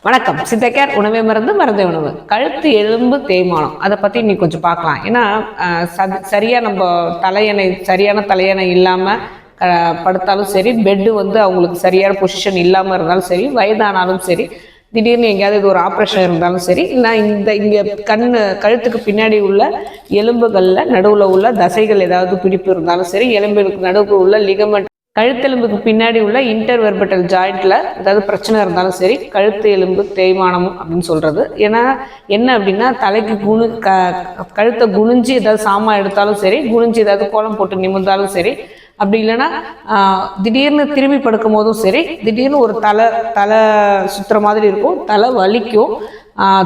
வணக்கம். சித்தக்கேர் உணவே மருந்து மருந்தே உணவு. கழுத்து எலும்பு தேய்மானம் அதை பற்றி இன்னைக்கு கொஞ்சம் பார்க்கலாம். ஏன்னா சரியாக நம்ம சரியான தலையணை இல்லாமல் படுத்தாலும் சரி, பெட்டு அவங்களுக்கு சரியான பொசிஷன் இல்லாமல் இருந்தாலும் சரி, வயதானாலும் சரி, திடீர்னு எங்கேயாவது இது ஒரு ஆப்ரேஷன் இருந்தாலும் சரி, இல்லை இங்கே கழுத்துக்கு பின்னாடி உள்ள எலும்புகளில் நடுவில் உள்ள தசைகள் ஏதாவது பிடிப்பு இருந்தாலும் சரி, எலும்புகளுக்கு நடுவில் உள்ள லிகமெண்ட், கழுத்தெலும்புக்கு பின்னாடி உள்ள இன்டர்வெர்பட்டல் ஜாயிண்ட்ல ஏதாவது பிரச்சனை இருந்தாலும் சரி, கழுத்து எலும்பு தேய்மானம் அப்படின்னு சொல்றது. ஏன்னா என்ன அப்படின்னா, தலைக்கு கழுத்தை குனிஞ்சு ஏதாவது சாமான் எடுத்தாலும் சரி, குனிஞ்சு ஏதாவது கோலம் போட்டு நிமிர்ந்தாலும் சரி, அப்படி இல்லைன்னா திடீர்னு திரும்பி படுக்கும் போதும் சரி, திடீர்னு ஒரு தலை சுத்துற மாதிரி இருக்கும், தலை வலிக்கும்,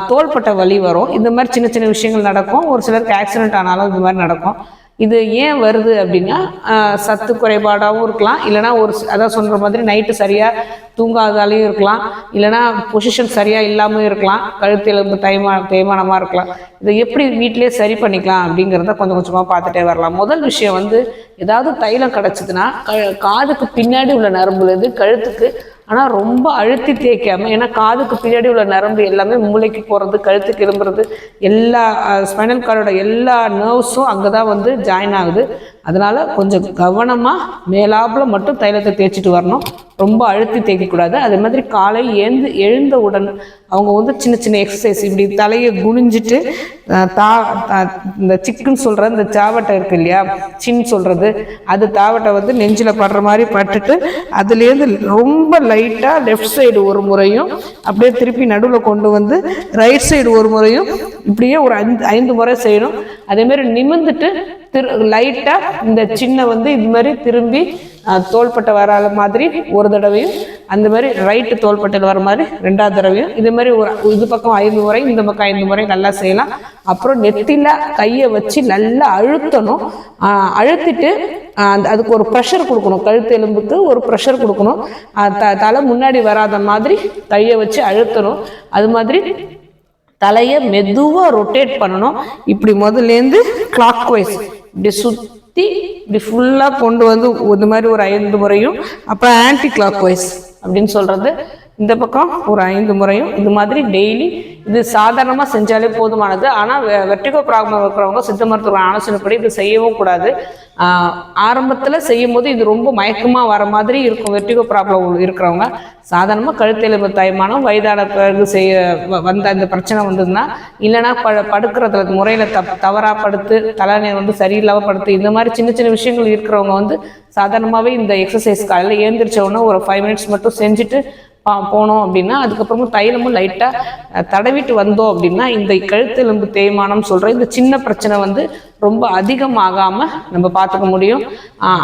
தோள்பட்ட வலி வரும். இந்த மாதிரி சின்ன சின்ன விஷயங்கள் நடக்கும். ஒரு சிலருக்கு ஆக்சிடென்ட் ஆனாலும் இந்த மாதிரி நடக்கும். இது ஏன் வருது அப்படின்னா, சத்து குறைபாடாகவும் இருக்கலாம், இல்லைனா அதான் சொல்கிற மாதிரி நைட்டு சரியாக தூங்காதாலையும் இருக்கலாம், இல்லைனா பொசிஷன் சரியாக இல்லாமல் இருக்கலாம், கழுத்து எலும்பு தேய்மானமாக இருக்கலாம். இதை எப்படி வீட்டிலே சரி பண்ணிக்கலாம் அப்படிங்கிறத கொஞ்சம் கொஞ்சமாக பார்த்துட்டே வரலாம். முதல் விஷயம் ஏதாவது தைலம் கிடச்சிதுன்னா காதுக்கு பின்னாடி உள்ள நரம்புலேருந்து கழுத்துக்கு, ஆனால் ரொம்ப அழுத்தி தேய்க்காமல், ஏன்னா காதுக்கு பின்னாடி உள்ள நரம்பு எல்லாமே மூளைக்கு போகிறது, கழுத்துக்கு எழும்புறது, எல்லா ஸ்பைனல் கார்டோட எல்லா நர்வ்ஸும் அங்கே தான் ஜாயின் ஆகுது. அதனால் கொஞ்சம் கவனமாக மேலாப்பில் மட்டும் தைலத்தை தேய்ச்சிட்டு வரணும், ரொம்ப அழுத்தி தேய்க்கக்கூடாது. அதே மாதிரி காலை எழுந்தவுடன் அவங்க சின்ன சின்ன எக்ஸசைஸ், இப்படி தலையை குனிஞ்சிட்டு இந்த சிக்குன்னு சொல்கிற இந்த சாவட்டை இருக்கு இல்லையா, சின் சொல்கிறது, அது தாவட்டை நெஞ்சில் படுற மாதிரி பட்டுட்டு, அதுலேருந்து ரொம்ப லைட்டாக லெஃப்ட் சைடு ஒரு முறையும், அப்படியே திருப்பி நடுவில் கொண்டு ரைட் சைடு ஒரு முறையும், இப்படியே ஒரு 5 முறை செய்யணும். அதேமாதிரி நிமிர்ந்துட்டு லைட்டாக இந்த சின்ன இது மாதிரி திரும்பி தோள்பட்டை வர மாதிரி ஒரு தடவையும், அந்த மாதிரி ரைட்டு தோள்பட்டையில் வர மாதிரி 2வது தடவையும், இது மாதிரி இது பக்கம் 5 முறை, இந்த பக்கம் 5 முறை நல்லா செய்யலாம். அப்புறம் நெத்தியில் கையை வச்சு நல்லா அழுத்தணும். அழுத்திட்டு அதுக்கு ஒரு ப்ரெஷர் கொடுக்கணும், கழுத்து எலும்புக்கு ஒரு ப்ரெஷர் கொடுக்கணும். தலை முன்னாடி வராத மாதிரி கையை வச்சு அழுத்தணும். அது மாதிரி தலையை மெதுவாக ரொட்டேட் பண்ணணும். இப்படி முதல்லேருந்து கிளாக் வைஸ் இப்படி சுற்றி இப்படி ஃபுல்லாக கொண்டு இந்த மாதிரி ஒரு 5 முறையும், அப்புறம் ஆன்டி கிளாக் வைஸ் அப்படின்னு சொல்கிறது இந்த பக்கம் ஒரு 5 முறையும், இது மாதிரி டெய்லி இது சாதாரணமாக செஞ்சாலே போதுமானது. ஆனால் வெர்டிகோ ப்ராப்ளம் இருக்கிறவங்க சித்த மருத்துவ ஆலோசனைப்படி இது செய்யவும் கூடாது. ஆரம்பத்தில் செய்யும் போது இது ரொம்ப மயக்கமாக வர மாதிரி இருக்கும். வெர்டிகோ ப்ராப்ளம் இருக்கிறவங்க சாதாரணமாக கழுத்தெலும்பு தேய்மானம் வயதான பிறகு வந்த அந்த பிரச்சனை வந்ததுன்னா, இல்லைன்னா படுக்கிறதுல முறையில் தவறாக படுத்து, தலைநீர் சரியில்லாமல் படுத்து, இந்த மாதிரி சின்ன சின்ன விஷயங்கள் இருக்கிறவங்க சாதாரணமாகவே இந்த எக்ஸசைஸ் காலையில் ஏந்திரிச்ச உடனே ஒரு 5 மினிட்ஸ் மட்டும் செஞ்சுட்டு போனோம் அப்படின்னா, அதுக்கப்புறமும் தைலமும் லைட்டாக தடவிட்டு வந்தோம் அப்படின்னா, இந்த கழுத்தெலும்பு தேய்மானம் சொல்கிற இந்த சின்ன பிரச்சனை ரொம்ப அதிகமாகாமல் நம்ம பார்த்துக்க முடியும்.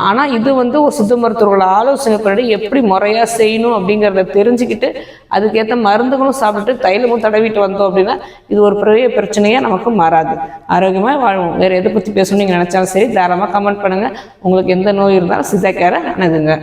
ஆனால் இது ஒரு சித்த மருத்துவர்களோட ஆலோசனைப்படி எப்படி முறையாக செய்யணும் அப்படிங்கிறத தெரிஞ்சுக்கிட்டு, அதுக்கேற்ற மருந்துகளும் சாப்பிட்டு தைலமும் தடவிட்டு வந்தோம் அப்படின்னா, இது ஒரு பெரிய பிரச்சனையாக நமக்கு மாறாது. ஆரோக்கியமாக வாழ்வோம். வேறு எதை பற்றி பேசணும்னு நீங்கள் நினச்சாலும் சரி, தாராளமாக கமெண்ட் பண்ணுங்கள். உங்களுக்கு எந்த நோய் இருந்தாலும் சித்தா கேரை அணுகுங்க.